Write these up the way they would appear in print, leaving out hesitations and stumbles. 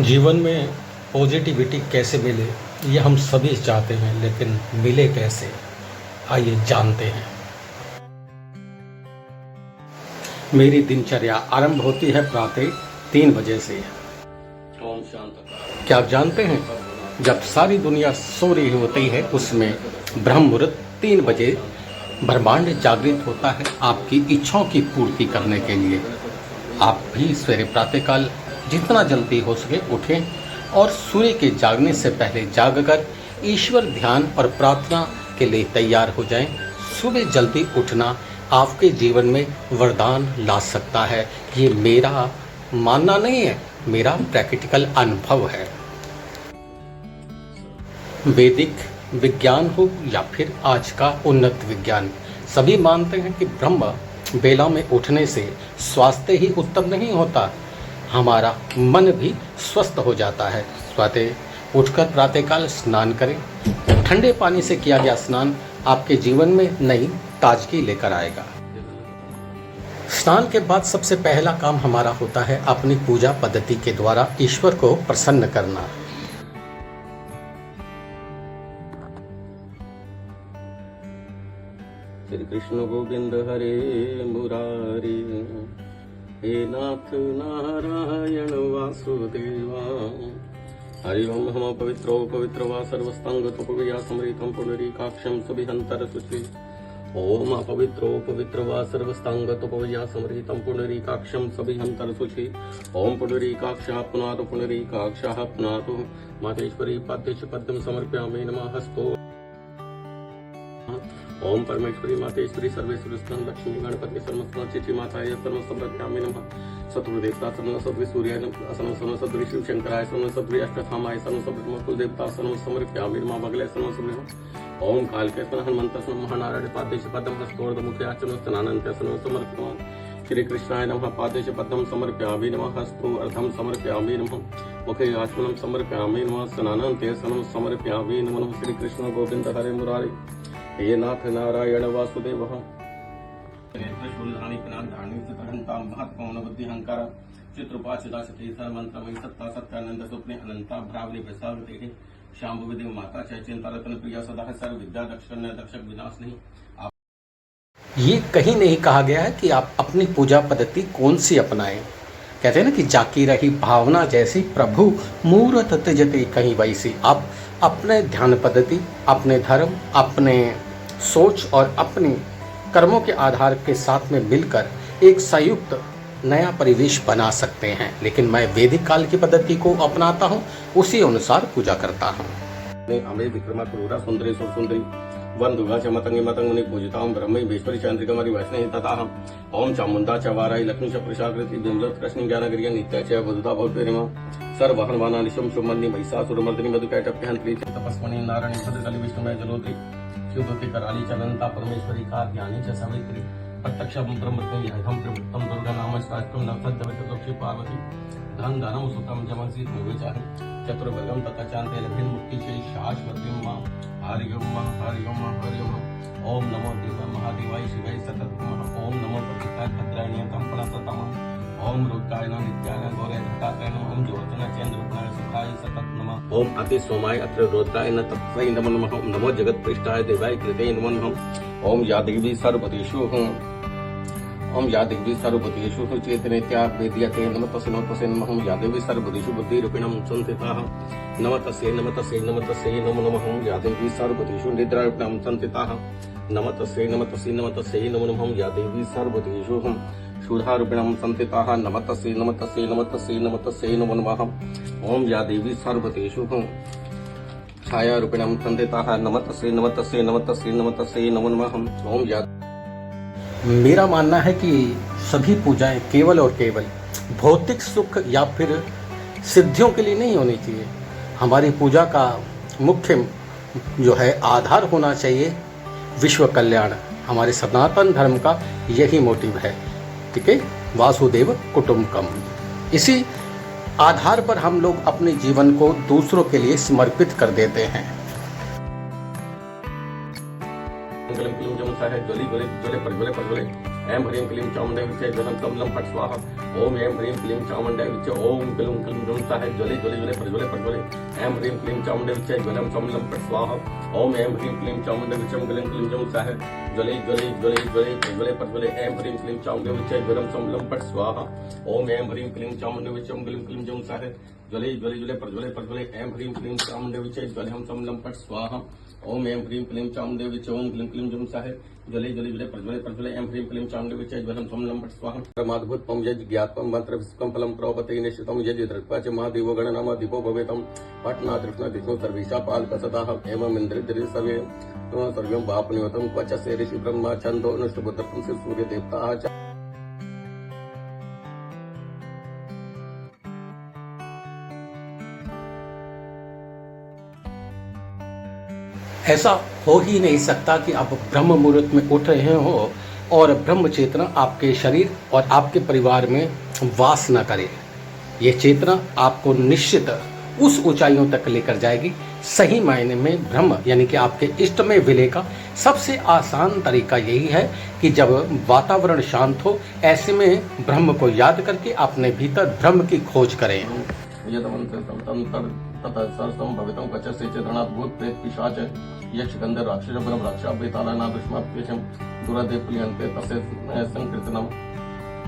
जीवन में पॉजिटिविटी कैसे मिले ये हम सभी चाहते हैं, लेकिन मिले कैसे, आइए जानते हैं। मेरी दिनचर्या आरंभ होती है प्रातः 3 बजे से। ओम शांति। क्या आप जानते हैं, जब सारी दुनिया सो रही होती है उसमें ब्रह्म मुहूर्त 3 बजे ब्रह्मांड जागृत होता है आपकी इच्छाओं की पूर्ति करने के लिए। आप भी सवेरे प्रातःकाल जितना जल्दी हो सके उठें और सूर्य के जागने से पहले जागकर ईश्वर ध्यान और प्रार्थना के लिए तैयार हो जाएं। सुबह जल्दी उठना आपके जीवन में वरदान ला सकता है। ये मेरा मानना नहीं है, मेरा प्रैक्टिकल अनुभव है। वैदिक विज्ञान हो या फिर आज का उन्नत विज्ञान, सभी मानते हैं कि ब्रह्म बेला में उठने से स्वास्थ्य ही उत्तम नहीं होता, हमारा मन भी स्वस्थ हो जाता है। स्वातः उठकर प्रातःकाल स्नान करें। ठंडे पानी से किया गया स्नान आपके जीवन में नई ताजगी लेकर आएगा। स्नान के बाद सबसे पहला काम हमारा होता है अपनी पूजा पद्धति के द्वारा ईश्वर को प्रसन्न करना। श्री कृष्ण गोविंद हरे मुरारी, हे नाथ नारायण वासुदेवा। हरि ओम। हम पवित्रो पवित्र वा सर्वस्तांगतोपया समृतं पुंडरीकाक्षं सुभिहंतर शुचि। ओम पवित्रो पवित्र वा सर्वस्तांगतोपया समृतं पुंडरीकाक्षं सुभिहंतर शुचि। ओम पुंडरीकाक्षः पुनातु पुंडरीकाक्षः पुनातु। मातेश्वरी पाद्यश्च पद्मं समर्पयामि नमः हस्तो। ओम परमेश्वरी मातेश्वरी सर्वेश्वरी स्तन लक्ष्मी गणपति सर्वस्व चिचि माताय सर्व समर्पयामि नमः। सतगुरु देवता सर्व सद्रि सूर्याय सर्व सर्व सद्रि शिव शंकराय सर्व सद्रि अष्टधामाय सर्व सद्रि कुल देवता सर्व समर्पयामि नमः। बगले सर्व सद्रि ओम काल के हनुमंत महानारायण पादेश पद्म हस्तोर्ध मुख्याचन स्नानंत सर्व समर्पयामि। श्री कृष्णाय नमः। पादेश पद्म समर्पयामि नमः। हस्तो अर्धम समर्पयामि नमः। मुखे आचमनम समर्पयामि नमः। स्नानान्ते सर्व समर्पयामि नमः। श्री कृष्ण गोविंद हरे मुरारी, हे नाथ नारायण वासुदेव। ये कहीं नहीं कहा गया है कि आप अपनी पूजा पद्धति कौन सी अपनाएं। कहते हैं ना कि जाकी रही भावना जैसी प्रभु मूरत त्यजते कहीं वैसी। आप अपने ध्यान पद्धति, अपने धर्म, अपने सोच और अपने कर्मों के आधार के साथ में मिलकर एक संयुक्त नया परिवेश बना सकते हैं। लेकिन मैं वैदिक काल की पद्धति को अपनाता हूँ, उसी अनुसार पूजा करता हूँ। अमे विक्रमा क्रूरा सुंदरी सुंदरी वंदुगा च मतंगे मतंगुनि पूजितां ब्रह्मेश्वरी चंद्रिकमरि वैष्णवी तथा ओम चामुंडा च वाराई लक्ष्मी च पुरुषाकृति विमलत कृष्ण ज्ञानगिरिया नित्या च वधुता भवतिरिमा सर्वहनवाना निशम सुमन्नि महिषासुरमर्दिनी मधुकैटभ्यंत्री तपस्वनी नारायणी भद्रकाली विष्णुमय जलोत्री शिवदूती कराली चलंता परमेश्वरी का ज्ञानी च सवित्री प्रत्यक्ष ब्रह्मत्वं यहं प्रवृत्तं दुर्गा नाम शास्त्रं नवतद्दवितदक्षि पार्वती धन धनम सुतम जमसी भूमिचाह चतुर्भुजं तथा चांते लभिन मुक्ति से शाश्वतीं मां हरि ओम हरि ओम हरि ओम। ओम नमो देव महादेवाय शिवाय सतत नमः। ओम नमो प्रतिकाय भद्राय कंपना ततम। ओम रुद्राय नित्याय गौराय दत्ताय नमः। ओम ज्योतना चंद्रनाय सुखाय सतत नमः। ओम अति सोमाय अत्र रुद्राय न तत्सै नमो नमः। ओम नमो जगत पृष्ठाय देवाय कृते नमो नमः। ओम यादगी सर्वदेशु ओम यादवी सर्वभूतेषु चेतनेत्या वेद्यते नमस्तस्यै नमस्तस्यै नमः। ओम यादवी सर्वभूतेषु बुद्धिरूपिणं संस्थिताः नमस्तस्यै नमस्तस्यै नमस्तस्यै नमो नमः। ओम यादवी सर्वभूतेषु निद्रारूपिणं संस्थिताः नमस्तस्यै नमस्तस्यै नमस्तस्यै नमो नमः। ओम यादवी सर्वभूतेषु सुधारूपिणं संस्थिताः नमस्तस्यै नमस्तस्यै नमस्तस्यै नमस्तस्यै नमो नमः। ओम यादवी सर्वभूतेषु छायारूपिणं संस्थिताः नमस्तस्यै नमस्तस्यै नमस्तस्यै नमस्तस्यै नमो नमः। ओम मेरा मानना है कि सभी पूजाएं केवल और केवल भौतिक सुख या फिर सिद्धियों के लिए नहीं होनी चाहिए। हमारी पूजा का मुख्य जो है आधार होना चाहिए विश्व कल्याण। हमारे सनातन धर्म का यही मोटिव है, ठीक है, वासुदेव कुटुंबकम। इसी आधार पर हम लोग अपने जीवन को दूसरों के लिए समर्पित कर देते हैं। ऐं ह्रीं क्लीं चामुण्डे विच्चे ज्वलं कमलं फट् स्वाहा ओम ऐं ह्रीं क्लीं चामुण्डे विच्चे ओम क्लूं क्लीं जुं सः ज्वले ज्वले ज्वले प्रज्वले प्रज्वले ऐं ह्रीं क्लीं चामुण्डे विच्चे ज्वलं कमलं फट् स्वाहा ओम ऐं ह्रीं क्लीं चामुण्डे विच्चे क्लीं क्लीं जुं सः ज्वले ज्वले ज्वले ज्वले प्रज्वले प्रज्वले ऐं ह्रीं क्लीं चामुण्डे विच्चे ज्वलं कमलं फट् स्वाहा ओम ऐं ह्रीं क्लीं चामुण्डे विच्चे क्लीं क्लीं जुं सः ज्वले ज्वले ज्वले प्रज्वले प्रज्वले ऐं ह्रीं क्लीं चामुण्डे विच्चे ज्वलं कमलं फट् स्वाहा ओम ऐं ह्रीं क्लीं चामुण्डे विच्चे ओम क्लीं क्लीं जुं सः ज्वले ज्वले ज्वले प्रज्वले प्रज्वले ऐं ह्रीं क्लीं चामुण्डे विच्चे ज्वलं कमलं फट् स्वाहा परमाद्भुतं यज् ज्ञात्वं मंत्र विस्कं फलं प्रवपते निश्चितं यज् दृष्ट्वा च महादेवो गणनाम दीपो भवेतं पट्ना दृष्ण दिशो सर्वेषा पालकसतः एवं इन्द्रिय सर्वे सर्वं वापनिवतं क्वच से ऋषि ब्रह्मा छन्दो अनुष्टुपुत्रं से सूर्य देवता च ऐसा हो ही नहीं सकता कि आप ब्रह्म मुहूर्त में उठ रहे हो और ब्रह्म चेतना आपके शरीर और आपके परिवार में वास न करे। ये चेतना आपको निश्चित उस ऊंचाइयों तक लेकर जाएगी। सही मायने में ब्रह्म यानी कि आपके इष्ट में विलय का सबसे आसान तरीका यही है कि जब वातावरण शांत हो, ऐसे में ब्रह्म को याद करके अपने भीतर ब्रह्म की खोज करें। तथा सरसं भवितं कचस्य च ऋणाद्भूत प्रेत पिशाच यक्ष गंधर्व राक्षस ब्रह्म रक्षा बेताला दुष्माप्यशं दुरादे प्रियन्ते तस्य संकीर्तनं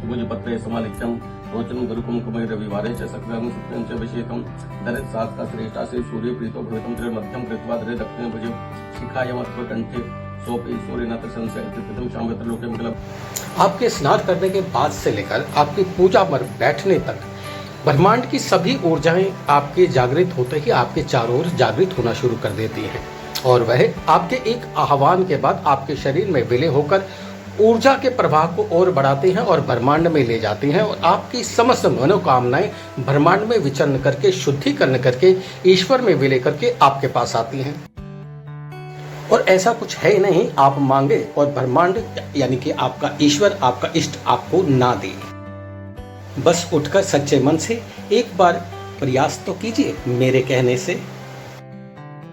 भुजपत्रे समालिख्यं रोचनं गुरुकुं कुमय रविवारे च सकलं सत्यं च विषेकं दरित सात का श्रेष्ठा से सूर्य प्रीतो भवितं त्रि मध्यम कृत्वा दरे दक्षिण भुज शिखायमत्व कंठे सोपि सूर्यनाथ संशय कृतं शामत्र लोके मंगलम। आपके स्नान करने के बाद से लेकर आपकी पूजा पर बैठने तक ब्रह्मांड की सभी ऊर्जाएं आपके जागृत होते ही आपके चारों ओर जागृत होना शुरू कर देती हैं और वह आपके एक आह्वान के बाद आपके शरीर में विलय होकर ऊर्जा के प्रवाह को और बढ़ाते हैं और ब्रह्मांड में ले जाते हैं और आपकी समस्त मनोकामनाएं ब्रह्मांड में विचरण करके शुद्धिकरण करके ईश्वर में विलय करके आपके पास आती हैं। और ऐसा कुछ है नहीं आप मांगे और ब्रह्मांड यानी कि आपका ईश्वर आपका इष्ट आपको ना दे। बस उठकर सच्चे मन से एक बार प्रयास तो कीजिए मेरे कहने से।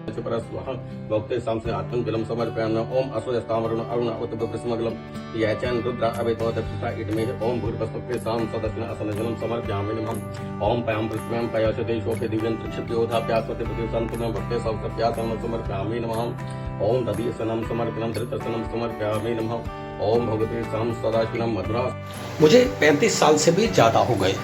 भक्ते साम से आत्मन जलम समर्पयामि ओम असुरस्तामरुण अरुण अवतप्रस्मगलम याचन रुद्र अवेतो दत्ता इडमे ओम भूर्भस्वके साम सदस्न असन जलम समर्पयामि नमः ओम पयम पृथ्व्यां पयश देशोके दिव्यं त्रिक्षप्योधा प्यासते प्रतिसंतनं भक्ते सब प्यासं समर्पयामि नमः ओम दधीसनं समर्पणं धृतसनं समर्पयामि नमः ओम भगवते साम सदाशिवं मधुरा। मुझे 35 साल से भी ज्यादा हो गए।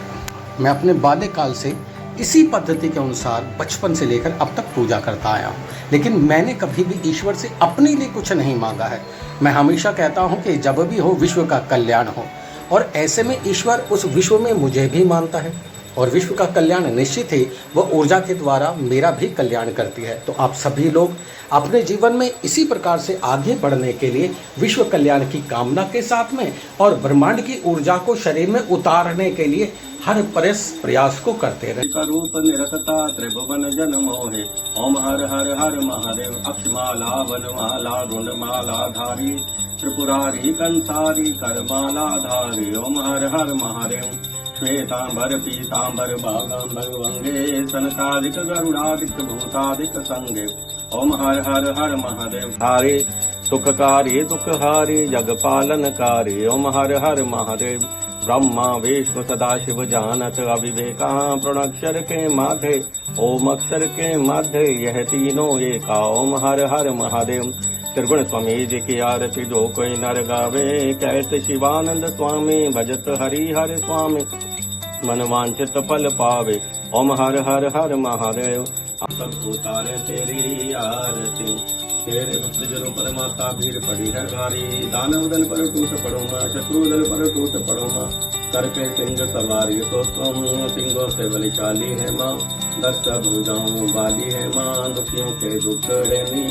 मैं अपने बाल्यकाल से इसी पद्धति के अनुसार बचपन से लेकर अब तक पूजा करता आया हूँ, लेकिन मैंने कभी भी ईश्वर से अपने लिए कुछ नहीं मांगा है। मैं हमेशा कहता हूँ कि जब भी हो विश्व का कल्याण हो, और ऐसे में ईश्वर उस विश्व में मुझे भी मानता है और विश्व का कल्याण निश्चित ही वह ऊर्जा के द्वारा मेरा भी कल्याण करती है। तो आप सभी लोग अपने जीवन में इसी प्रकार से आगे बढ़ने के लिए विश्व कल्याण की कामना के साथ में और ब्रह्मांड की ऊर्जा को शरीर में उतारने के लिए हर प्रयास को करते रहे। रूप निरसता त्रिभुवन जन मोहे ओम हर हर हर महादेव अक्षमाला वनमाला रुंडमाला धारी त्रिपुरारी कंसारी करमाला धारी ओम हर हर महादेव श्वेतांबर पीतांबर बागांबर वंगे सनकादिक गरुड़ादिक भूतादिक संगे ओम हर हर हर महादेव हारे सुखकारी दुखहारी जगपालनकारी ओम हर हर महादेव ब्रह्मा विष्णु सदाशिव जानत अविवेका प्रणक्षर के माधे ओम अक्षर के माधे यह तीनों एका ओम हर हर महादेव। त्रिगुण स्वामी जी की आरती जो कोई नर गावे कैसे शिवानंद स्वामी भजत हरि हर स्वामी मन वांछित फल पावे ओम हर हर हर महादेव। सब उतारे तेरी आरती तेरे भक्त जनों पर माता भीड़ पड़ी है गारी दानव दल पर टूट पड़ो माँ शत्रु दल पर टूट पड़ो माँ करके सिंह सवारी तो तुम सिंहों से बलिशाली है माँ 10 भुजाओं वाली है माँ दुखियों के दुख लेनी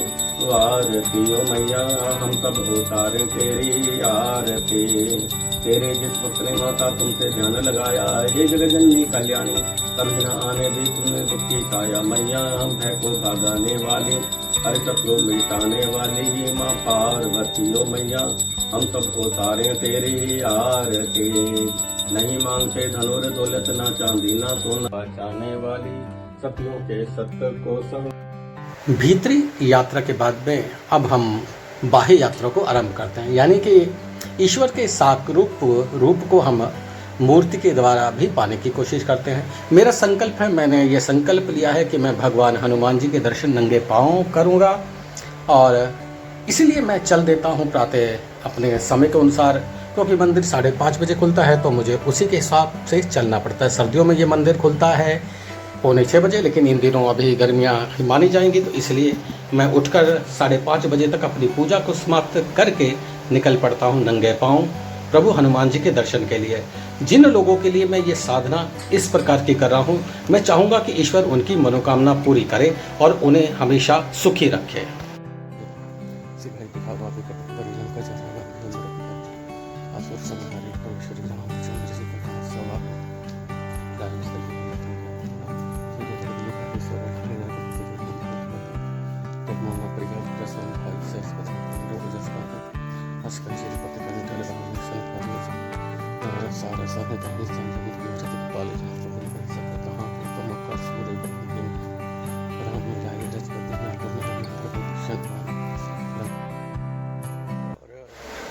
आरती ओ मैया हम सब उतारे तेरी आरती। तेरे जिस भक्त ने माता तुमसे ध्यान लगाया हे जगजननी कल्याणी कभी न आने दी तुमने दुखी छाया मैया भय को भगाने वाली हर शत्रु मिटाने वाली माँ पार्वती ओ मैया हम सब उतारे तेरी आरती। नहीं मांगते धनुर दौलत ना चांदी ना सोना बचाने वाली सतियों के सत्य को सब। भीतरी यात्रा के बाद में अब हम बाह्य यात्रा को आरंभ करते हैं, यानी कि ईश्वर के साकार रूप को हम मूर्ति के द्वारा भी पाने की कोशिश करते हैं। मेरा संकल्प है, मैंने ये संकल्प लिया है कि मैं भगवान हनुमान जी के दर्शन नंगे पाँव करूँगा, और इसीलिए मैं चल देता हूँ प्रातः अपने समय के अनुसार, क्योंकि मंदिर 5:30 बजे खुलता है तो मुझे उसी के हिसाब से चलना पड़ता है। सर्दियों में ये मंदिर खुलता है 5:45 बजे, लेकिन इन दिनों अभी गर्मियाँ मानी जाएंगी, तो इसलिए मैं उठकर 5:30 बजे तक अपनी पूजा को समाप्त करके निकल पड़ता हूँ नंगे पाँव प्रभु हनुमान जी के दर्शन के लिए। जिन लोगों के लिए मैं ये साधना इस प्रकार की कर रहा हूँ, मैं चाहूँगा कि ईश्वर उनकी मनोकामना पूरी करे और उन्हें हमेशा सुखी रखे।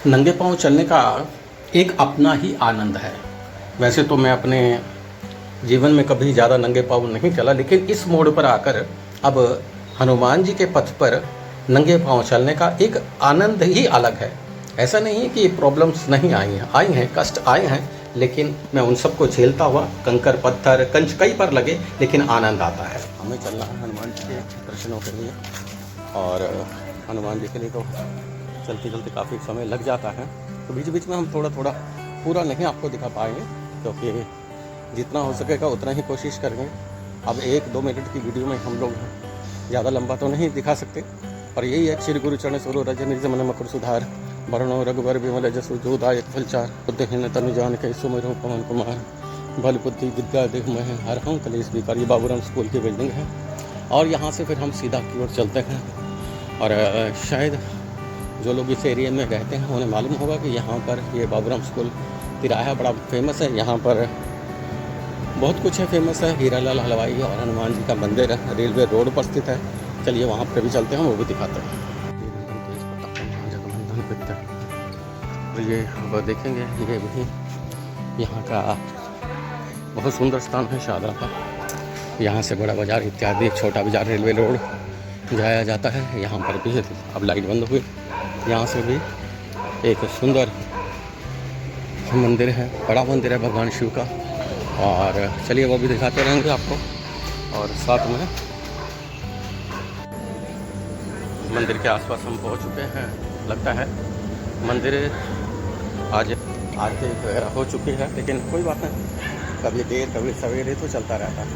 नंगे पाँव चलने का एक अपना ही आनंद है। वैसे तो मैं अपने जीवन में कभी ज़्यादा नंगे पाँव नहीं चला, लेकिन इस मोड़ पर आकर अब हनुमान जी के पथ पर नंगे पाँव चलने का एक आनंद ही अलग है। ऐसा नहीं है कि प्रॉब्लम्स नहीं आई हैं, कष्ट आए हैं, लेकिन मैं उन सबको झेलता हुआ, कंकर पत्थर कंच कई पर लगे, लेकिन आनंद आता है। हमें चलना है हनुमान जी के दर्शनों के लिए, और हनुमान जी के लिए तो चलते चलते काफ़ी समय लग जाता है, तो बीच बीच में हम थोड़ा थोड़ा पूरा नहीं आपको दिखा पाएंगे, क्योंकि जितना हो सकेगा उतना ही कोशिश करेंगे। अब 1-2 मिनट की वीडियो में हम लोग ज़्यादा लंबा तो नहीं दिखा सकते, पर यही है, श्री गुरु चरण सरो रजनि जमन मकुर सुधार, वरुणो रघुवर विमल जसु जोदायक फलचार, बुद्धिहीन तनु जान के सुमिरहु पवन कुमार, बल बुद्धि विद्या देह में हर हूँ कलेश विकार। ये बाबूराम स्कूल की बिल्डिंग है, और यहाँ से फिर हम सीधा की ओर चलते हैं। और शायद जो लोग इस एरिया में रहते हैं उन्हें मालूम होगा कि यहाँ पर ये बाबूराम स्कूल तिराहा बड़ा फेमस है। यहाँ पर बहुत कुछ है फेमस है, हीरालाल हलवाई और हनुमान जी का मंदिर है, रेलवे रोड पर स्थित है। चलिए वहाँ पर भी चलते हैं, वो भी दिखाते हैं। और ये वो देखेंगे, ये भी यहाँ का बहुत सुंदर स्थान है शाहदरा का। यहाँ से बड़ा बाज़ार इत्यादि, छोटा बाज़ार, रेलवे रोड जाया जाता है। यहाँ पर भी अब लाइट बंद हुई, यहाँ से भी एक सुंदर मंदिर है, बड़ा मंदिर है भगवान शिव का, और चलिए वो भी दिखाते रहेंगे आपको। और साथ में मंदिर के आसपास हम पहुँच चुके हैं। लगता है मंदिर आज आरती वगैरह हो चुकी है, लेकिन कोई बात नहीं, कभी देर कभी सवेरे तो चलता रहता है।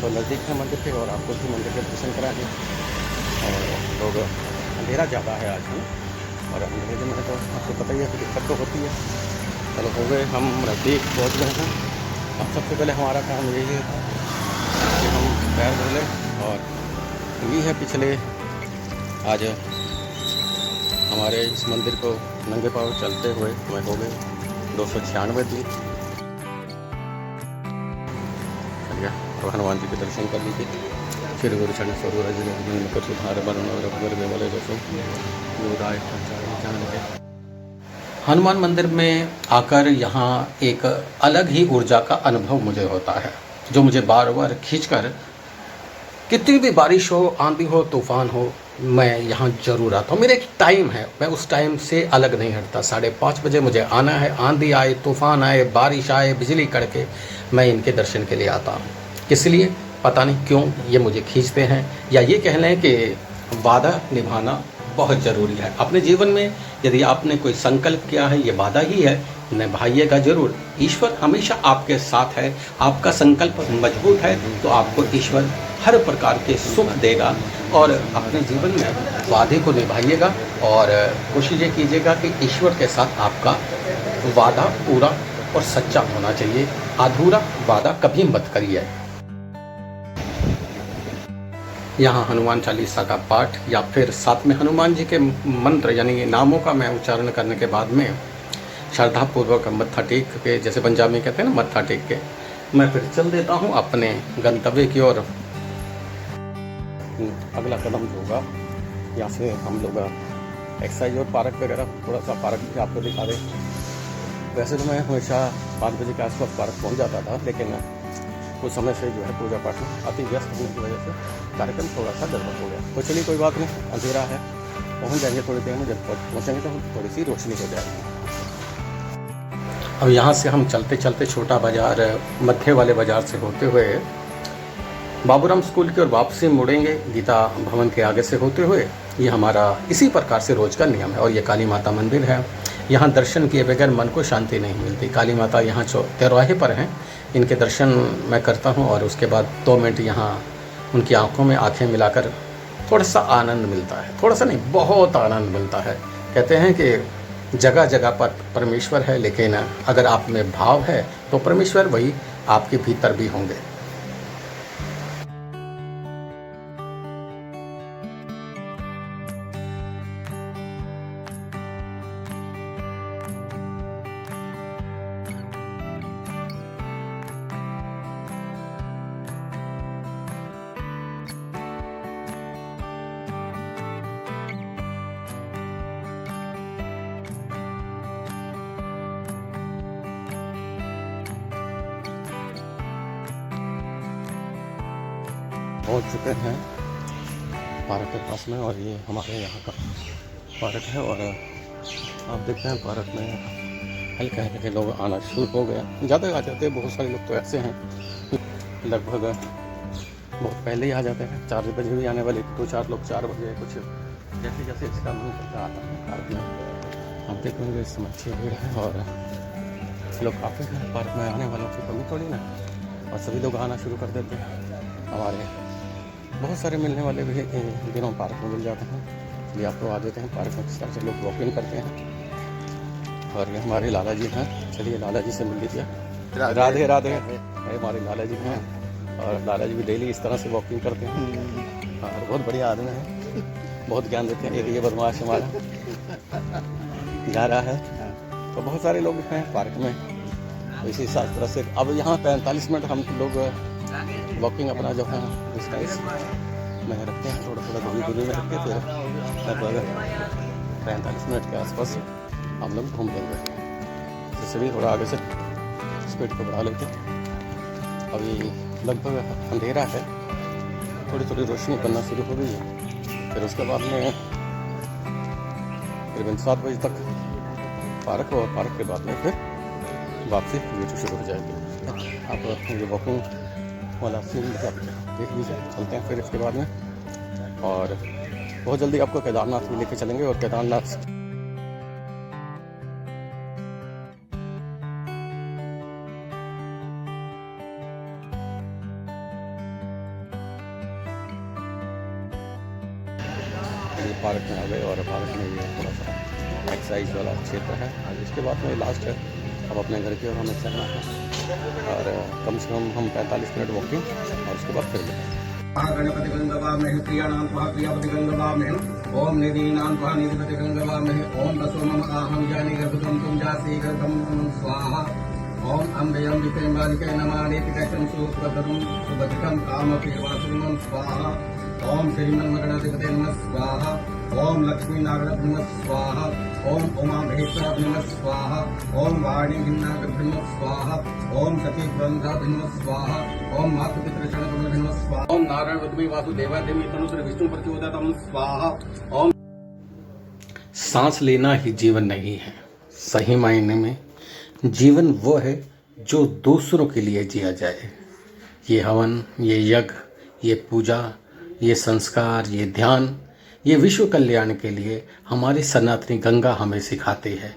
तो नज़दीक है मंदिर के, और आपको भी मंदिर के दर्शन कराएंगे। और लोग अंधेरा ज़्यादा है आज भी, और अंधेरे में तो आपको पता ही है कि दिक्कत तो होती है। चलो हो गए, हम नज़दीक पहुँच गए हैं। अब सबसे पहले हमारा काम यही है कि हम पैर धो लें, और ये है पिछले आज हमारे इस मंदिर को नंगे पाँव चलते हुए हमें हो गए 296 दिन। चलिए अब हनुमान जी के दर्शन कर लीजिए। श्री गुरु चरण सरो रजनि मकुर सुधार, वरुणो रघुवर विमल जसु जोदायक फलचार। हनुमान मंदिर में आकर यहाँ एक अलग ही ऊर्जा का अनुभव मुझे होता है, जो मुझे बार बार खींचकर, कितनी भी बारिश हो, आंधी हो, तूफान हो, मैं यहाँ जरूर आता हूँ। मेरा एक टाइम है, मैं उस टाइम से अलग नहीं हटता। 5:30 बजे मुझे आना है, आंधी आए, तूफान आए, बारिश आए, बिजली कड़के, मैं इनके दर्शन के लिए आता हूँ। किस लिए पता नहीं क्यों ये मुझे खींचते हैं, या ये कह लें कि वादा निभाना बहुत ज़रूरी है अपने जीवन में। यदि आपने कोई संकल्प किया है, ये वादा ही है, निभाइएगा जरूर। ईश्वर हमेशा आपके साथ है। आपका संकल्प मजबूत है तो आपको ईश्वर हर प्रकार के सुख देगा, और अपने जीवन में वादे को निभाइएगा, और कोशिश ये कीजिएगा कि ईश्वर के साथ आपका वादा पूरा और सच्चा होना चाहिए। अधूरा वादा कभी मत करिए। यहाँ हनुमान चालीसा का पाठ, या फिर साथ में हनुमान जी के मंत्र यानी नामों का मैं उच्चारण करने के बाद में श्रद्धापूर्वक मत्था टेक के, जैसे पंजाबी में कहते हैं ना, मत्था टेक के मैं फिर चल देता हूँ अपने गंतव्य की ओर। अगला कदम होगा यहाँ से हम लोग एक्सरसाइज और पार्क वगैरह, थोड़ा सा पार्क भी आपको दिखा दें। वैसे तो मैं हमेशा 5 बजे के आसपास पार्क पहुंच जाता था, लेकिन कुछ समय से जो है पूजा पाठ में अति व्यस्त होने की वजह से कार्यक्रम थोड़ा सा गड़बड़ हो गया। तो चलिए कोई बात नहीं, अंधेरा है, पहुंच जाएंगे थोड़ी देर में। जब पहुंचेंगे तो थोड़ी सी रोशनी हो जाएगी। अब यहाँ से हम चलते चलते छोटा बाजार, मध्य वाले बाजार से होते हुए बाबूराम स्कूल की ओर वापसी मुड़ेंगे, गीता भवन के आगे से होते हुए। ये हमारा इसी प्रकार से रोज का नियम है। और ये काली माता मंदिर है। यहाँ दर्शन किए बगैर मन को शांति नहीं मिलती। काली माता यहाँ तिरवाहे पर हैं, इनके दर्शन मैं करता हूँ और उसके बाद 2 मिनट यहाँ उनकी आंखों में आंखें मिलाकर थोड़ा सा आनंद मिलता है। थोड़ा सा नहीं, बहुत आनंद मिलता है। कहते हैं कि जगह जगह पर परमेश्वर है, लेकिन अगर आप में भाव है तो परमेश्वर वही आपके भीतर भी होंगे। पहुंच चुके हैं पार्क के पास में, और ये हमारे यहाँ का पार्क है। और आप देखते हैं पार्क में हल्के हल्के लोग आना शुरू हो गया। ज़्यादा आ जाते हैं, बहुत सारे लोग तो ऐसे हैं लगभग बहुत पहले ही आ जाते हैं। 4 बजे भी आने वाले 2-4 लोग 4 बजे कुछ जैसे जैसे इसका मन करता आता है पार्क में। आप देखेंगे इस समय अच्छी भीड़ है और लोग काफ़ी हैं। पार्क में आने वालों की कमी थोड़ी ना, और सभी लोग आना शुरू कर देते हैं। हमारे बहुत सारे मिलने वाले भी दिनों पार्क में मिल जाते हैं, ये आपको आ देते हैं पार्क में। किस तरह से लोग वॉकिंग करते हैं। और ये हमारे लाला जी हैं, चलिए लाला जी से मिल लीजिए। राधे राधे। हमारे लाला जी हैं, और लाला जी भी डेली इस तरह से वॉकिंग करते हैं। और बहुत बढ़िया आदमी हैं, बहुत ज्ञान देते हैं। एक ये बदमाश हमारा जा रहा है। तो बहुत सारे लोग हैं पार्क में। इसी तरह से अब यहाँ 45 मिनट हम लोग वॉकिंग अपना जो है डिस्टेंस में रखते हैं, थोड़ा थोड़ा दूरी में रखते, फिर लगभग 45 मिनट के आसपास हम लोग घूम लेंगे। जिससे भी थोड़ा आगे से स्पीड को बढ़ा लेते हैं। अभी लगभग अंधेरा है, थोड़ी थोड़ी रोशनी बनना शुरू हो गई है। फिर उसके बाद में करीबन 7 बजे तक पार्क, और पार्क के बाद में फिर वापसी शुरू हो जाएगी। आप ये वॉकिंग वाला सीन देख लीजिए। चलते हैं फिर इसके बाद में, और बहुत जल्दी आपको केदारनाथ भी लेके चलेंगे। और केदारनाथ ये पार्क में आ गए, और पार्क में ये थोड़ा सा एक्सरसाइज वाला क्षेत्र है। और इसके बाद में लास्ट है, अब अपने घर की ओर हमें चलना है। और कम से कम हम 45 मिनट वॉकिंग, और उसके बाद फिर गणपति गंगवामहे प्रियाणां प्रियापति गंगवामहे ओम निधीनां निधिपति गंगवामहे ओम दसो मम आहं जानी गर्भं तुम जासी गर्भं स्वाहा ओम अम्बे अम्बिके बालिके नमानि पितकं सुप्रदं सुभद्रं कामप्रियवासुमं स्वाहा ओम श्रीमन्मगणाधिपते नमः स्वाहा ओम लक्ष्मी नागरथ नमः स्वाहा ओम उमा महेश्वर नमः स्वाहा ओम वाणी हिन्नागरथ नमः स्वाहा ओम सती ब्रह्मा नमः स्वाहा ओम मातृपितृषण नमः स्वाहा ओम नारायण वद्मी वासुदेवाय धीमहि तन्नो विष्णु प्रचोदयात् स्वाहा ओम। सांस लेना ही जीवन नहीं है। सही मायने में जीवन वो है जो दूसरों के लिए जिया जाए। ये हवन, ये यज्ञ, ये पूजा, ये संस्कार, ये ध्यान, ये विश्व कल्याण के लिए हमारी सनातनी गंगा हमें सिखाती है।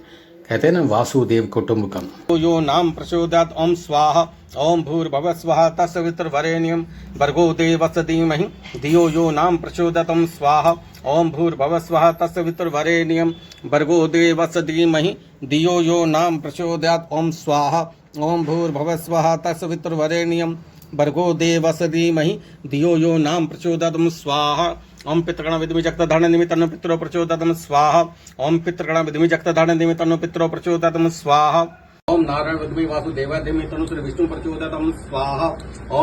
कहते हैं ना, वासुदेव कुटुंबकम। यो नाम प्रचोदयात् ओम स्वाहा ओम भूर्भुवः स्वः तत्सवितुर्वरेण्यं भर्गो देवस्य धीमहि धियो यो नाम प्रचोदयात् ओम स्वाहा ओम भूर्भुवः स्वः तत्सवितुर्वरेण्यं भर्गो देवस्य धीमहि धियो यो नाम प्रचोदयात् ओम स्वाहा ओम भूर्भुवः स्वः तत्सवितुर्वरेण्यं भर्गो देवस्य धीमहि धियो यो नाम प्रचोदयात् ओम स्वाहा ओम पितृगण विद्मि जगतधारण निमित्तं पितरो प्रचोदयात् स्वाहा ओम पितृगण विद्मि जगतधारण निमित्तं पितरो प्रचोदयात् स्वाहा ओम नारायण विद्मि वासुदेवाय धीमहि तन्नो विष्णु प्रचोदयात् स्वाहा ओम।